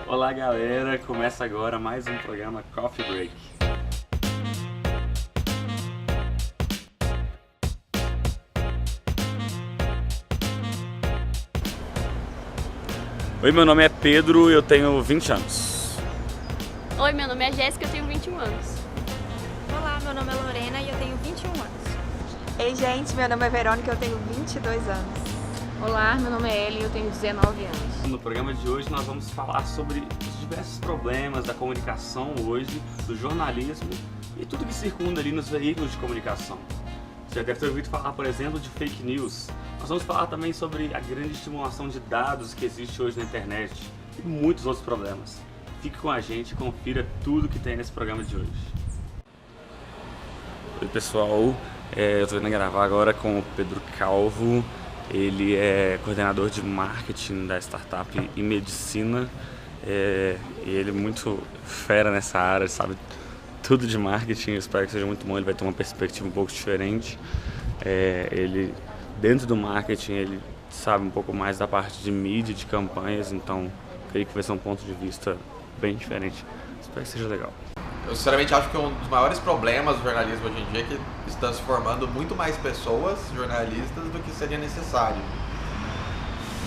Olá galera, começa agora mais um programa Coffee Break. Oi, meu nome é Pedro e eu tenho 20 anos. Oi, meu nome é Jéssica e eu tenho 21 anos. Olá, meu nome é Lorena e eu tenho 21 anos. Ei, gente, meu nome é Verônica e eu tenho 22 anos. Olá, meu nome é Ellen e eu tenho 19 anos. No programa de hoje nós vamos falar sobre os diversos problemas da comunicação hoje, do jornalismo e tudo que circunda ali nos veículos de comunicação. Você já deve ter ouvido falar, por exemplo, de fake news. Nós vamos falar também sobre a grande estimulação de dados que existe hoje na internet e muitos outros problemas. Fique com a gente e confira tudo que tem nesse programa de hoje. Oi pessoal, eu estou indo gravar agora com o Pedro Calvo. Ele é coordenador de marketing da startup e medicina. E ele é muito fera nessa área, sabe tudo de marketing. Eu espero que seja muito bom. Ele vai ter uma perspectiva um pouco diferente. Ele, dentro do marketing, ele sabe um pouco mais da parte de mídia, de campanhas. Então, creio que vai ser um ponto de vista bem diferente. Espero que seja legal. Eu sinceramente acho que um dos maiores problemas do jornalismo hoje em dia é que estão se formando muito mais pessoas jornalistas do que seria necessário.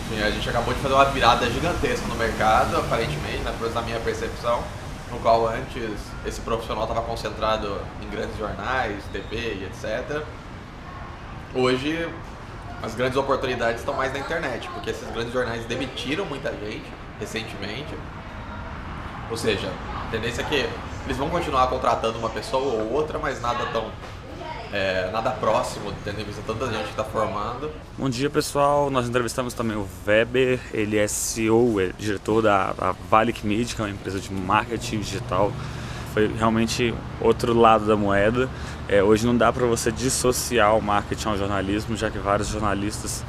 Enfim, a gente acabou de fazer uma virada gigantesca no mercado, aparentemente, pelo menos na minha percepção, no qual antes esse profissional estava concentrado em grandes jornais, TV e etc. Hoje as grandes oportunidades estão mais na internet, porque esses grandes jornais demitiram muita gente recentemente. Ou seja, a tendência é que eles vão continuar contratando uma pessoa ou outra, mas nada tão nada próximo, tendo em vista tanta gente que está formando. Bom dia pessoal, nós entrevistamos também o Weber. Ele é CEO, é diretor da Valic Media, que é uma empresa de marketing digital. Foi realmente outro lado da moeda. Hoje não dá para você dissociar o marketing ao jornalismo, já que vários jornalistas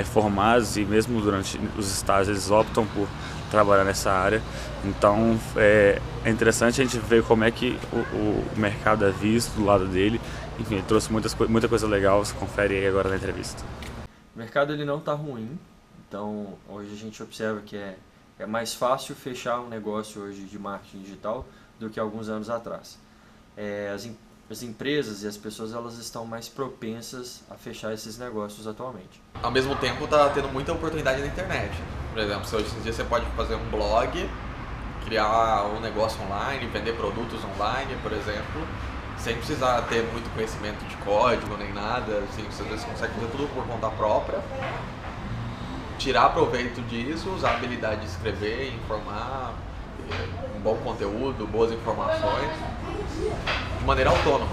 formados e mesmo durante os estágios eles optam por trabalhar nessa área. Então é interessante a gente ver como é que o mercado é visto do lado dele. Enfim, ele trouxe muita coisa legal, você confere aí agora na entrevista. O mercado ele não está ruim, então hoje a gente observa que é mais fácil fechar um negócio hoje de marketing digital do que alguns anos atrás. As empresas e as pessoas elas estão mais propensas a fechar esses negócios atualmente. Ao mesmo tempo está tendo muita oportunidade na internet. Por exemplo, hoje em dia você pode fazer um blog, criar um negócio online, vender produtos online, por exemplo, sem precisar ter muito conhecimento de código nem nada. Assim, você às vezes consegue fazer tudo por conta própria, tirar proveito disso, usar a habilidade de escrever, informar, um bom conteúdo, boas informações, de maneira autônoma.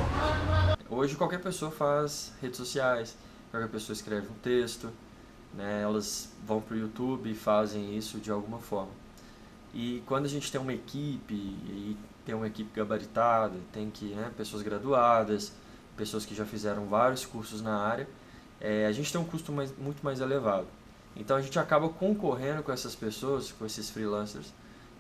Hoje qualquer pessoa faz redes sociais, qualquer pessoa escreve um texto, né? Elas vão para o YouTube e fazem isso de alguma forma. E quando a gente tem uma equipe, e tem uma equipe gabaritada, tem pessoas graduadas, pessoas que já fizeram vários cursos na área, a gente tem um custo muito mais elevado. Então a gente acaba concorrendo com essas pessoas, com esses freelancers,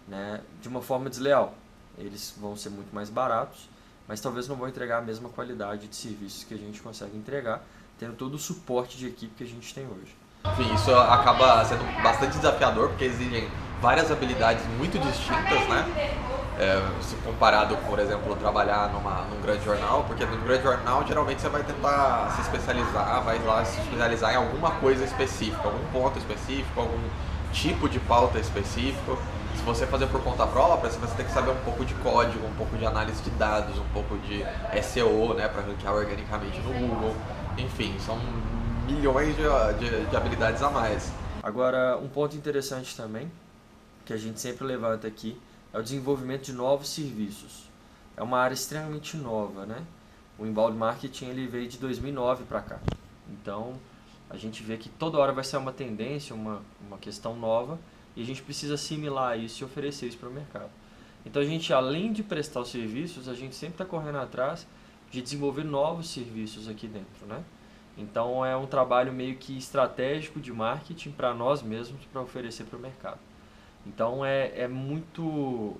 né, de uma forma desleal. Eles vão ser muito mais baratos, mas talvez não vão entregar a mesma qualidade de serviços que a gente consegue entregar, tendo todo o suporte de equipe que a gente tem hoje. Enfim, isso acaba sendo bastante desafiador, porque exigem várias habilidades muito distintas, né? Se comparado, por exemplo, trabalhar num grande jornal, porque no grande jornal geralmente você vai tentar se especializar, vai lá se especializar em alguma coisa específica, algum ponto específico, algum tipo de pauta específico. Se você fazer por conta própria, você vai ter que saber um pouco de código, um pouco de análise de dados, um pouco de SEO, né, para ranquear organicamente no Google. Enfim, são milhões de habilidades a mais. Agora, um ponto interessante também, que a gente sempre levanta aqui, é o desenvolvimento de novos serviços. É uma área extremamente nova, né? O inbound marketing ele veio de 2009 para cá. Então, a gente vê que toda hora vai ser uma tendência, uma questão nova, e a gente precisa assimilar isso e oferecer isso para o mercado. Então, a gente, além de prestar os serviços, a gente sempre está correndo atrás de desenvolver novos serviços aqui dentro, né? Então, é um trabalho meio que estratégico de marketing para nós mesmos, para oferecer para o mercado. Então é muito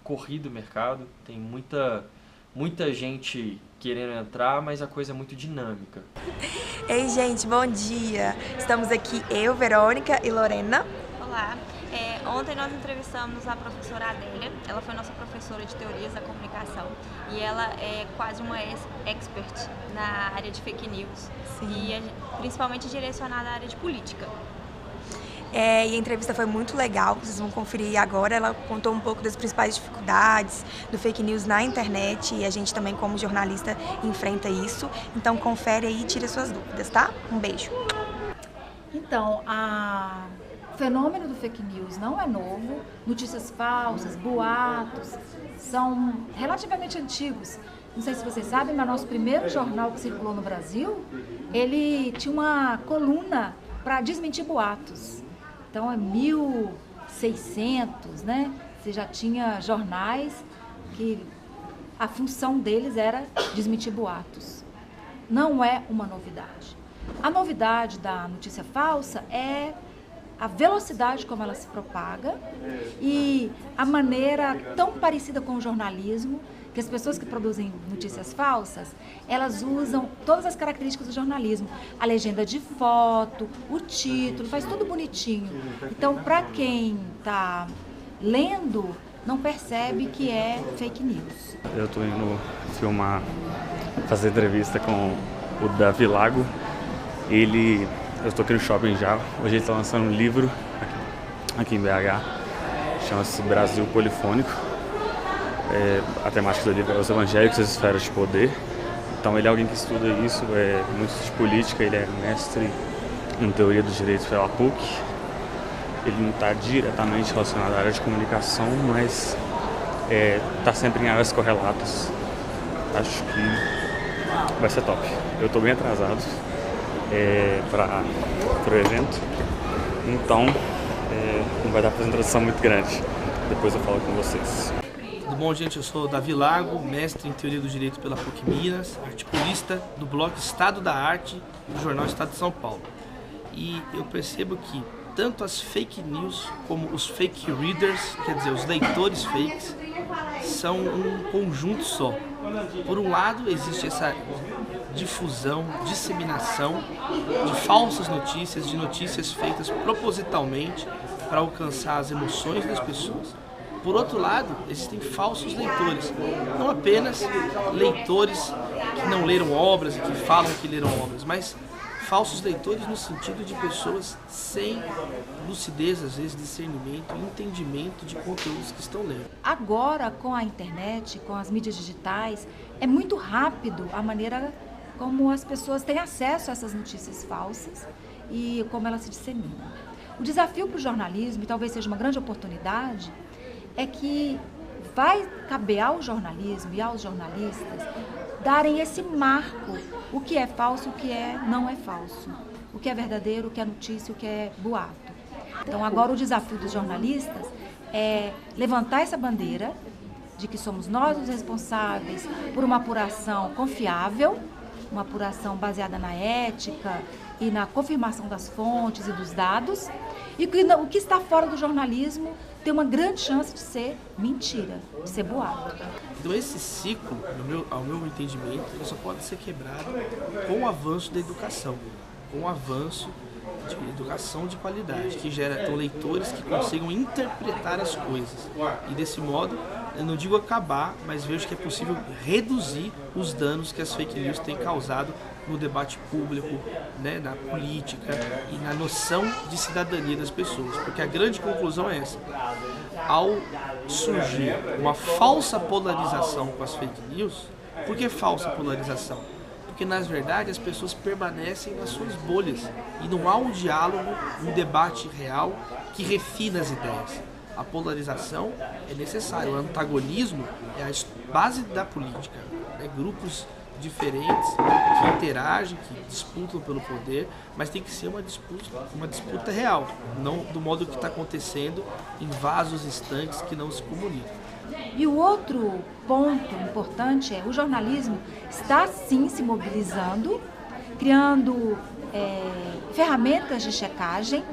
corrido o mercado, tem muita gente querendo entrar, mas a coisa é muito dinâmica. Ei, gente, bom dia! Estamos aqui eu, Verônica e Lorena. Olá, Ontem nós entrevistamos a professora Adélia, ela foi nossa professora de teorias da comunicação e ela é quase uma expert na área de fake news. Sim. E principalmente direcionada à área de política. E a entrevista foi muito legal, vocês vão conferir agora. Ela contou um pouco das principais dificuldades do fake news na internet e a gente também, como jornalista, enfrenta isso. Então confere aí e tira suas dúvidas, tá? Um beijo. Então, o fenômeno do fake news não é novo. Notícias falsas, boatos, são relativamente antigos. Não sei se vocês sabem, mas nosso primeiro jornal que circulou no Brasil, ele tinha uma coluna para desmentir boatos. Então, é 1600, né? Você já tinha jornais que a função deles era desmentir boatos. Não é uma novidade. A novidade da notícia falsa é a velocidade como ela se propaga e a maneira tão parecida com o jornalismo, que as pessoas que produzem notícias falsas, elas usam todas as características do jornalismo. A legenda de foto, o título, faz tudo bonitinho. Então, para quem está lendo, não percebe que é fake news. Eu estou indo fazer entrevista com o Davi Lago. Eu estou aqui no shopping já. Hoje ele está lançando um livro aqui em BH. Chama-se Brasil Polifônico. A temática do livro é os evangélicos e as esferas de poder. Então ele é alguém que estuda isso, muito de política, ele é mestre em teoria dos direitos pela PUC. Ele não está diretamente relacionado à área de comunicação, mas está sempre em áreas correlatas. Acho que vai ser top. Eu estou bem atrasado para o evento, então não vai dar para apresentação muito grande. Depois eu falo com vocês. Tudo bom, gente? Eu sou Davi Lago, mestre em Teoria do Direito pela PUC Minas, articulista do blog Estado da Arte do jornal Estado de São Paulo. E eu percebo que tanto as fake news como os fake readers, quer dizer, os leitores fakes, são um conjunto só. Por um lado, existe essa difusão, disseminação de falsas notícias, de notícias feitas propositalmente para alcançar as emoções das pessoas. Por outro lado, existem falsos leitores, não apenas leitores que não leram obras e que falam que leram obras, mas falsos leitores no sentido de pessoas sem lucidez, às vezes discernimento, entendimento de conteúdos que estão lendo. Agora, com a internet, com as mídias digitais, é muito rápido a maneira como as pessoas têm acesso a essas notícias falsas e como elas se disseminam. O desafio para o jornalismo, e talvez seja uma grande oportunidade, é que vai caber ao jornalismo e aos jornalistas darem esse marco, o que é falso, o que não é falso, o que é verdadeiro, o que é notícia, o que é boato. Então agora o desafio dos jornalistas é levantar essa bandeira de que somos nós os responsáveis por uma apuração confiável, uma apuração baseada na ética e na confirmação das fontes e dos dados, e que o que está fora do jornalismo tem uma grande chance de ser mentira, de ser boato. Então esse ciclo, ao meu entendimento, só pode ser quebrado com o avanço da educação, com o avanço de educação de qualidade, que gera leitores que consigam interpretar as coisas. E desse modo, eu não digo acabar, mas vejo que é possível reduzir os danos que as fake news têm causado no debate público, né, na política e na noção de cidadania das pessoas. Porque a grande conclusão é essa. Ao surgir uma falsa polarização com as fake news, por que falsa polarização? Porque, na verdade, as pessoas permanecem nas suas bolhas e não há um diálogo, um debate real que refina as ideias. A polarização é necessária, o antagonismo é a base da política. Grupos diferentes que interagem, que disputam pelo poder, mas tem que ser uma disputa real, não do modo que está acontecendo em vasos estanques que não se comunicam. E o outro ponto importante é o jornalismo está sim se mobilizando, criando ferramentas de checagem.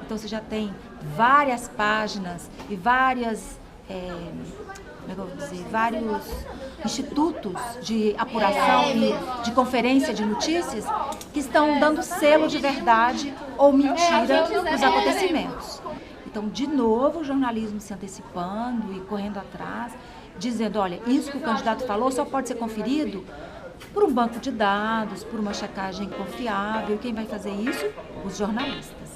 Então você já tem várias páginas e vários institutos de apuração e de conferência de notícias que estão dando selo de verdade ou mentira nos acontecimentos. Então, de novo, o jornalismo se antecipando e correndo atrás, dizendo, olha, isso que o candidato falou só pode ser conferido por um banco de dados, por uma checagem confiável. Quem vai fazer isso? Os jornalistas.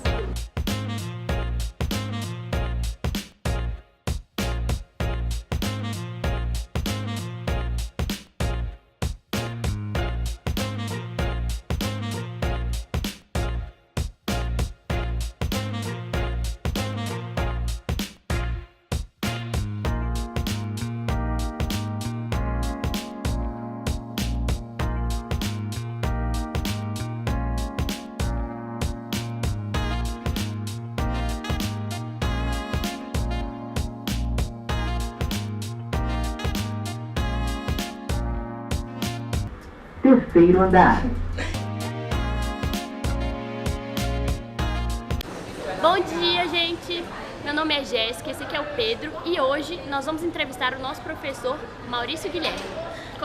Terceiro andar. Bom dia, gente! Meu nome é Jéssica, esse aqui é o Pedro e hoje nós vamos entrevistar o nosso professor Maurício Guilherme.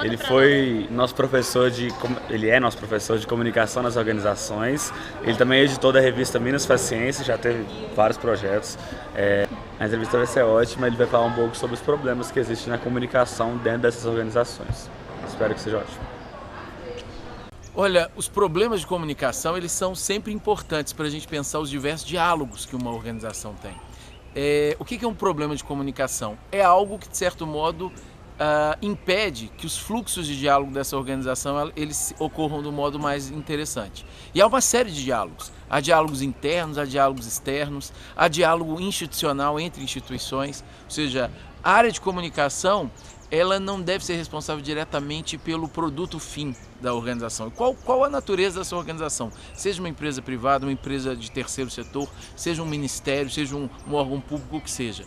Ele foi nosso professor ele é nosso professor de comunicação nas organizações. Ele também é editor da revista Minas Faz Ciência, já teve vários projetos. A entrevista vai ser ótima, ele vai falar um pouco sobre os problemas que existem na comunicação dentro dessas organizações. Espero que seja ótimo. Olha, os problemas de comunicação, eles são sempre importantes para a gente pensar os diversos diálogos que uma organização tem. O que é um problema de comunicação? É algo que, de certo modo, impede que os fluxos de diálogo dessa organização eles ocorram do modo mais interessante. E há uma série de diálogos. Há diálogos internos, há diálogos externos, há diálogo institucional entre instituições. Ou seja, a área de comunicação, ela não deve ser responsável diretamente pelo produto fim da organização. Qual a natureza dessa organização? Seja uma empresa privada, uma empresa de terceiro setor, seja um ministério, seja um órgão público, o que seja.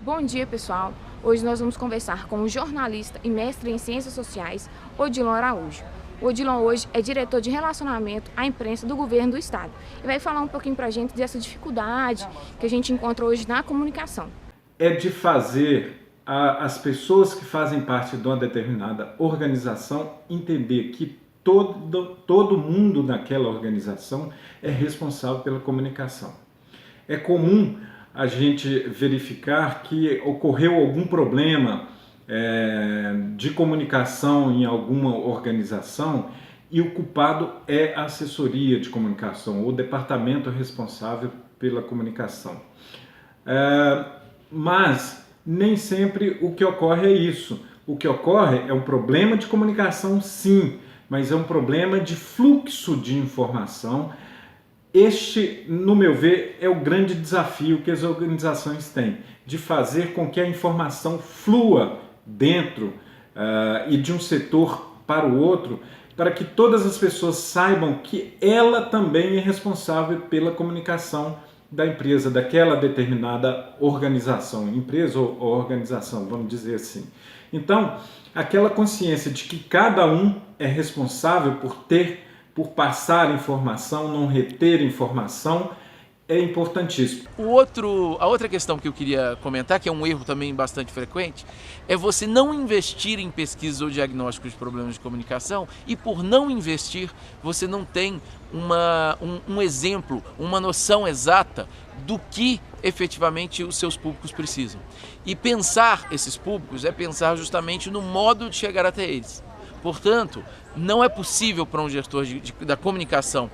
Bom dia, pessoal. Hoje nós vamos conversar com o jornalista e mestre em Ciências Sociais, Odilon Araújo. O Odilon hoje é diretor de relacionamento à imprensa do governo do estado e vai falar um pouquinho pra gente dessa dificuldade que a gente encontra hoje na comunicação. É de fazer as pessoas que fazem parte de uma determinada organização entender que todo mundo naquela organização é responsável pela comunicação. É comum a gente verificar que ocorreu algum problema de comunicação em alguma organização e o culpado é a assessoria de comunicação, o departamento responsável pela comunicação. Mas nem sempre o que ocorre é isso. O que ocorre é um problema de comunicação, sim, mas é um problema de fluxo de informação. Este, no meu ver, é o grande desafio que as organizações têm, de fazer com que a informação flua dentro e de um setor para o outro, para que todas as pessoas saibam que ela também é responsável pela comunicação da empresa, daquela determinada organização, empresa ou organização, vamos dizer assim. Então, aquela consciência de que cada um é responsável por passar informação, não reter informação, é importantíssimo. A outra questão que eu queria comentar, que é um erro também bastante frequente, é você não investir em pesquisa ou diagnóstico de problemas de comunicação e por não investir, você não tem um exemplo, uma noção exata do que efetivamente os seus públicos precisam. E pensar esses públicos é pensar justamente no modo de chegar até eles. Portanto, não é possível para um gestor da comunicação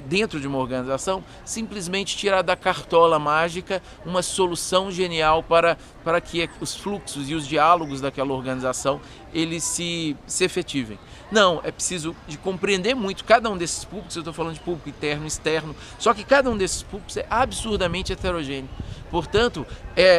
dentro de uma organização simplesmente tirar da cartola mágica uma solução genial para que os fluxos e os diálogos daquela organização eles se efetivem. Não, é preciso de compreender muito cada um desses públicos. Eu estou falando de público interno, externo, só que cada um desses públicos é absurdamente heterogêneo. Portanto,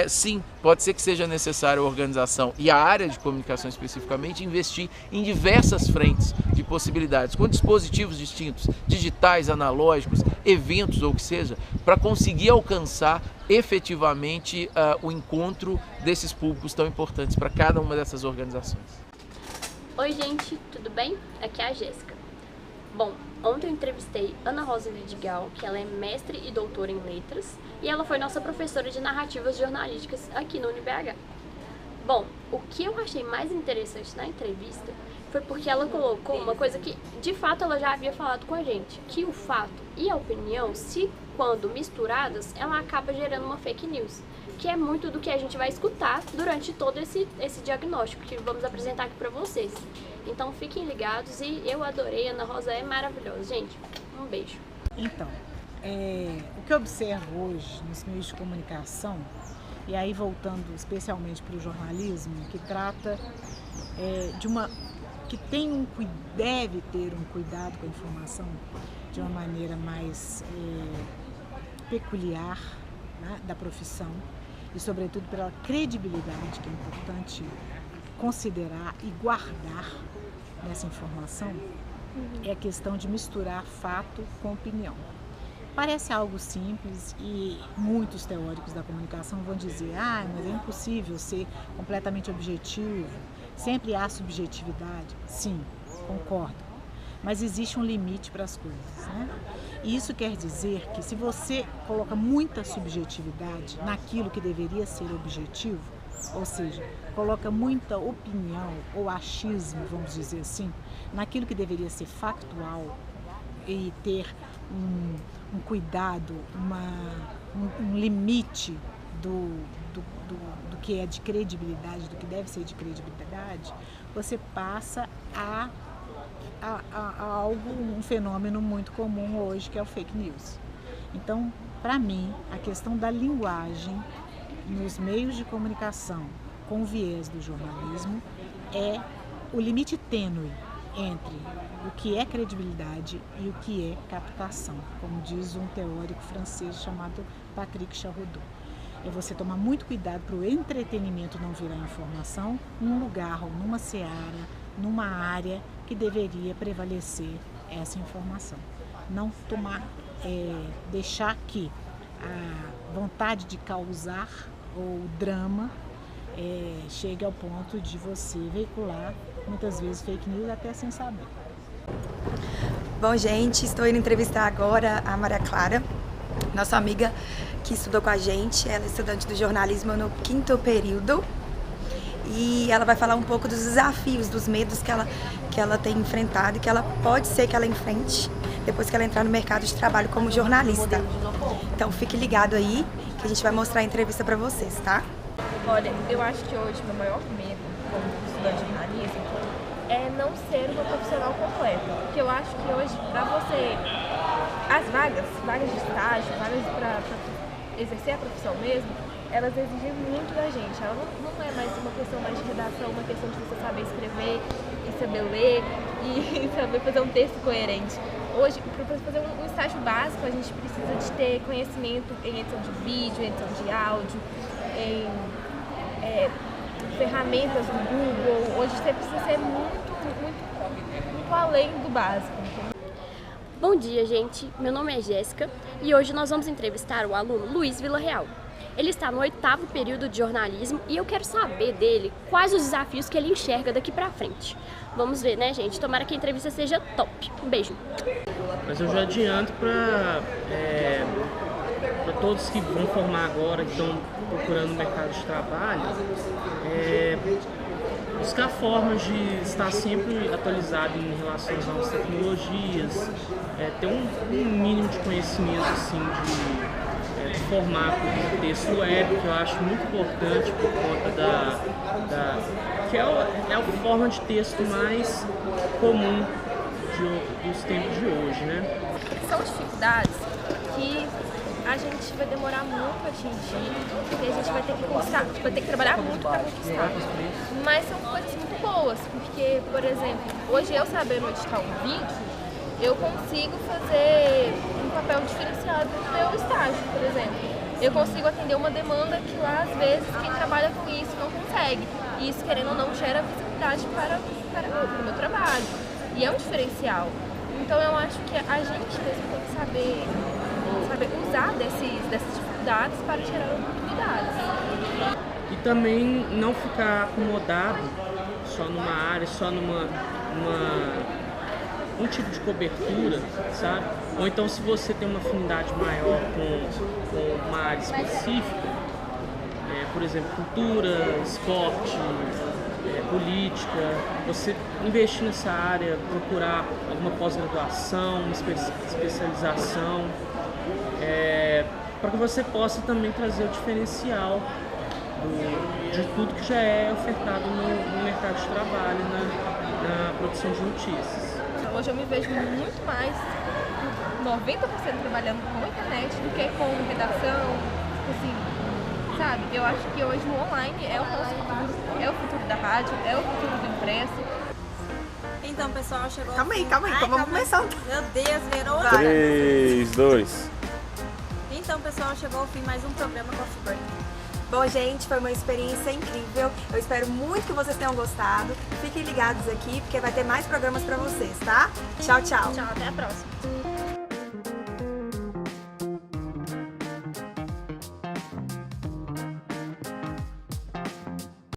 sim, pode ser que seja necessário a organização e a área de comunicação especificamente investir em diversas frentes de possibilidades, com dispositivos distintos, digitais, analógicos, eventos ou o que seja, para conseguir alcançar efetivamente o encontro desses públicos tão importantes para cada uma dessas organizações. Oi, gente, tudo bem? Aqui é a Jéssica. Bom, ontem eu entrevistei Ana Rosa Vidigal, que ela é mestre e doutora em letras, e ela foi nossa professora de narrativas jornalísticas aqui no UniBH. Bom, o que eu achei mais interessante na entrevista foi porque ela colocou uma coisa que, de fato, ela já havia falado com a gente, que o fato e a opinião, se quando misturadas, ela acaba gerando uma fake news, que é muito do que a gente vai escutar durante todo esse diagnóstico que vamos apresentar aqui para vocês. Então fiquem ligados e eu adorei, a Ana Rosa é maravilhosa. Gente, um beijo. Então, o que eu observo hoje nos meios de comunicação, e aí voltando especialmente para o jornalismo, que trata que deve ter um cuidado com a informação de uma maneira mais peculiar, né, da profissão, e sobretudo pela credibilidade que é importante considerar e guardar nessa informação, é a questão de misturar fato com opinião. Parece algo simples e muitos teóricos da comunicação vão dizer: mas é impossível ser completamente objetivo, sempre há subjetividade. Sim, concordo, mas existe um limite para as coisas, né? E isso quer dizer que se você coloca muita subjetividade naquilo que deveria ser objetivo, ou seja, coloca muita opinião ou achismo, vamos dizer assim, naquilo que deveria ser factual e ter um cuidado, um limite do que é de credibilidade, do que deve ser de credibilidade, você passa a um fenômeno muito comum hoje, que é o fake news. Então, para mim, a questão da linguagem nos meios de comunicação com o viés do jornalismo é o limite tênue entre o que é credibilidade e o que é captação, como diz um teórico francês chamado Patrick Charrodot. É você tomar muito cuidado para o entretenimento não virar informação num lugar ou numa seara, numa área que deveria prevalecer essa informação. Não deixar que a vontade de causar ou drama chegue ao ponto de você veicular muitas vezes fake news até sem saber. Bom, gente, estou indo entrevistar agora a Maria Clara, nossa amiga que estudou com a gente. Ela é estudante do jornalismo no 5º período e ela vai falar um pouco dos desafios, dos medos que ela tem enfrentado e que ela pode ser que ela enfrente depois que ela entrar no mercado de trabalho como jornalista. Então fique ligado aí que a gente vai mostrar a entrevista para vocês, tá? Olha, eu acho que hoje meu maior medo como estudante de jornalismo é não ser uma profissional completa. Porque eu acho que hoje, para você, as vagas de estágio, vagas para exercer a profissão mesmo, elas exigem muito da gente. Ela não é mais uma questão mais de redação, uma questão de você saber escrever e saber ler e saber fazer um texto coerente. Hoje, para fazer um estágio básico, a gente precisa de ter conhecimento em edição de vídeo, em edição de áudio, em ferramentas no Google. Hoje você precisa ser muito além do básico. Bom dia, gente. Meu nome é Jéssica e hoje nós vamos entrevistar o aluno Luiz Villarreal. Ele está no 8º período de jornalismo e eu quero saber dele quais os desafios que ele enxerga daqui pra frente. Vamos ver, né, gente? Tomara que a entrevista seja top. Um beijo. Mas eu já adianto para todos que vão formar agora, que estão procurando o mercado de trabalho, buscar formas de estar sempre atualizado em relação às novas tecnologias, ter um mínimo de conhecimento assim, de formato de texto web, que eu acho muito importante por conta que é a forma de texto mais comum dos tempos de hoje, né? São dificuldades que a gente vai demorar muito para atingir, que a gente vai ter que conquistar, vai ter que trabalhar muito para conquistar. Mas são coisas muito boas, porque, por exemplo, hoje eu sabendo editar um vídeo, eu consigo fazer um papel diferenciado no meu estágio, por exemplo. Eu consigo atender uma demanda que lá, às vezes, quem trabalha com isso não consegue. E isso, querendo ou não, gera visibilidade para o meu trabalho. E é um diferencial. Então eu acho que a gente mesmo tem que saber usar dessas dificuldades para gerar oportunidades. E também não ficar acomodado só numa área, só um tipo de cobertura, sabe? Ou então, se você tem uma afinidade maior com uma área específica, por exemplo, cultura, esporte, política, você investir nessa área, procurar alguma pós-graduação, uma especialização, para que você possa também trazer o diferencial de tudo que já é ofertado no mercado de trabalho, na produção de notícias. Hoje eu me vejo muito mais, 90% trabalhando com a internet do que com redação, assim, sabe? Eu acho que hoje o online é o nosso futuro, é o futuro da rádio, é o futuro do impresso. Então, pessoal, chegou... Calma aí, vamos começar. Meu Deus, Verônica! 3, 2... Então, pessoal, chegou ao fim mais um programa Coffee Break. Bom, gente, foi uma experiência incrível. Eu espero muito que vocês tenham gostado. Fiquem ligados aqui, porque vai ter mais programas pra vocês, tá? Tchau, tchau. Tchau, até a próxima.